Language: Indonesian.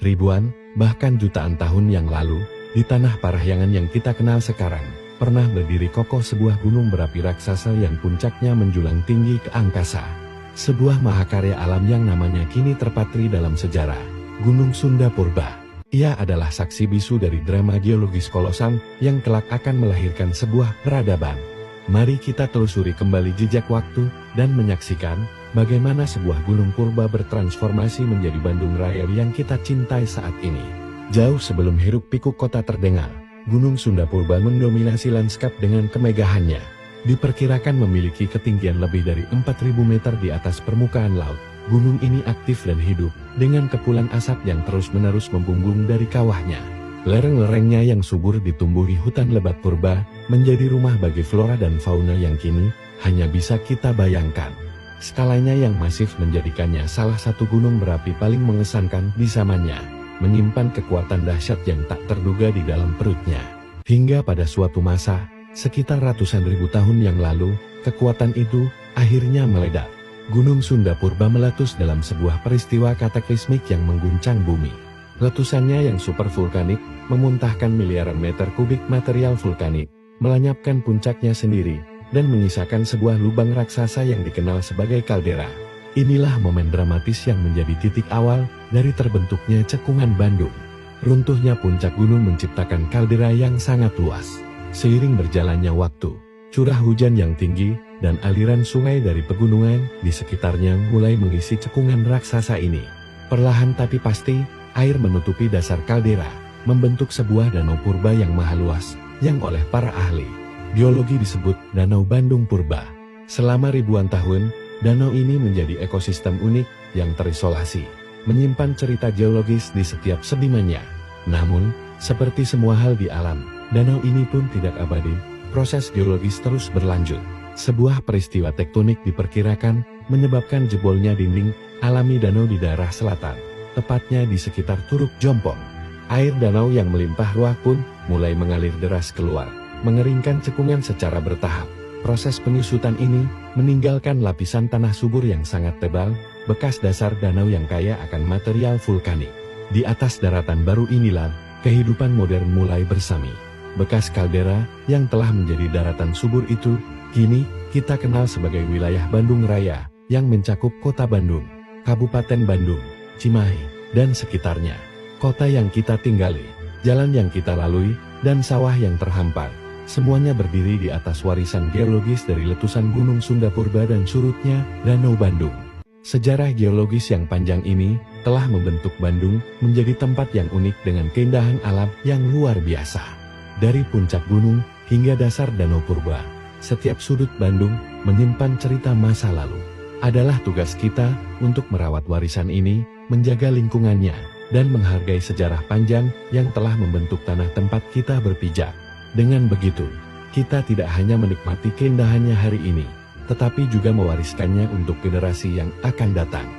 Ribuan, bahkan jutaan tahun yang lalu, di tanah Parahyangan yang kita kenal sekarang, pernah berdiri kokoh sebuah gunung berapi raksasa yang puncaknya menjulang tinggi ke angkasa. Sebuah mahakarya alam yang namanya kini terpatri dalam sejarah, Gunung Sunda Purba. Ia adalah saksi bisu dari drama geologis kolosal yang kelak akan melahirkan sebuah peradaban. Mari kita telusuri kembali jejak waktu dan menyaksikan bagaimana sebuah gunung purba bertransformasi menjadi Bandung Raya yang kita cintai saat ini. Jauh sebelum hiruk-pikuk kota terdengar, Gunung Sunda Purba mendominasi lanskap dengan kemegahannya. Diperkirakan memiliki ketinggian lebih dari 4.000 meter di atas permukaan laut. Gunung ini aktif dan hidup, dengan kepulan asap yang terus-menerus membumbung dari kawahnya. Lereng-lerengnya yang subur ditumbuhi hutan lebat purba, menjadi rumah bagi flora dan fauna yang kini hanya bisa kita bayangkan. Skalanya yang masif menjadikannya salah satu gunung berapi paling mengesankan di zamannya, menyimpan kekuatan dahsyat yang tak terduga di dalam perutnya. Hingga pada suatu masa, sekitar ratusan ribu tahun yang lalu, kekuatan itu akhirnya meledak. Gunung Sunda Purba meletus dalam sebuah peristiwa kataklizmik yang mengguncang bumi. Letusannya yang super vulkanik, memuntahkan miliaran meter kubik material vulkanik, melenyapkan puncaknya sendiri, dan menyisakan sebuah lubang raksasa yang dikenal sebagai kaldera. Inilah momen dramatis yang menjadi titik awal dari terbentuknya cekungan Bandung. Runtuhnya puncak gunung menciptakan kaldera yang sangat luas. Seiring berjalannya waktu, curah hujan yang tinggi, dan aliran sungai dari pegunungan di sekitarnya mulai mengisi cekungan raksasa ini. Perlahan tapi pasti, air menutupi dasar kaldera, membentuk sebuah danau purba yang maha luas, yang oleh para ahli geologi disebut Danau Bandung Purba. Selama ribuan tahun, danau ini menjadi ekosistem unik yang terisolasi, menyimpan cerita geologis di setiap sedimennya. Namun, seperti semua hal di alam, danau ini pun tidak abadi. Proses geologis terus berlanjut. Sebuah peristiwa tektonik diperkirakan menyebabkan jebolnya dinding alami danau di daerah selatan, tepatnya di sekitar Curug Jompong. Air danau yang melimpah ruah pun mulai mengalir deras keluar, mengeringkan cekungan secara bertahap. Proses penyusutan ini meninggalkan lapisan tanah subur yang sangat tebal, bekas dasar danau yang kaya akan material vulkanik. Di atas daratan baru inilah, kehidupan modern mulai bersami. Bekas kaldera yang telah menjadi daratan subur itu, kini kita kenal sebagai wilayah Bandung Raya, yang mencakup kota Bandung, Kabupaten Bandung, Cimahi, dan sekitarnya. Kota yang kita tinggali, jalan yang kita lalui, dan sawah yang terhampar, semuanya berdiri di atas warisan geologis dari letusan Gunung Sunda Purba dan surutnya Danau Bandung. Sejarah geologis yang panjang ini telah membentuk Bandung menjadi tempat yang unik dengan keindahan alam yang luar biasa. Dari puncak gunung hingga dasar Danau Purba, setiap sudut Bandung menyimpan cerita masa lalu. Adalah tugas kita untuk merawat warisan ini, menjaga lingkungannya, dan menghargai sejarah panjang yang telah membentuk tanah tempat kita berpijak. Dengan begitu, kita tidak hanya menikmati keindahannya hari ini, tetapi juga mewariskannya untuk generasi yang akan datang.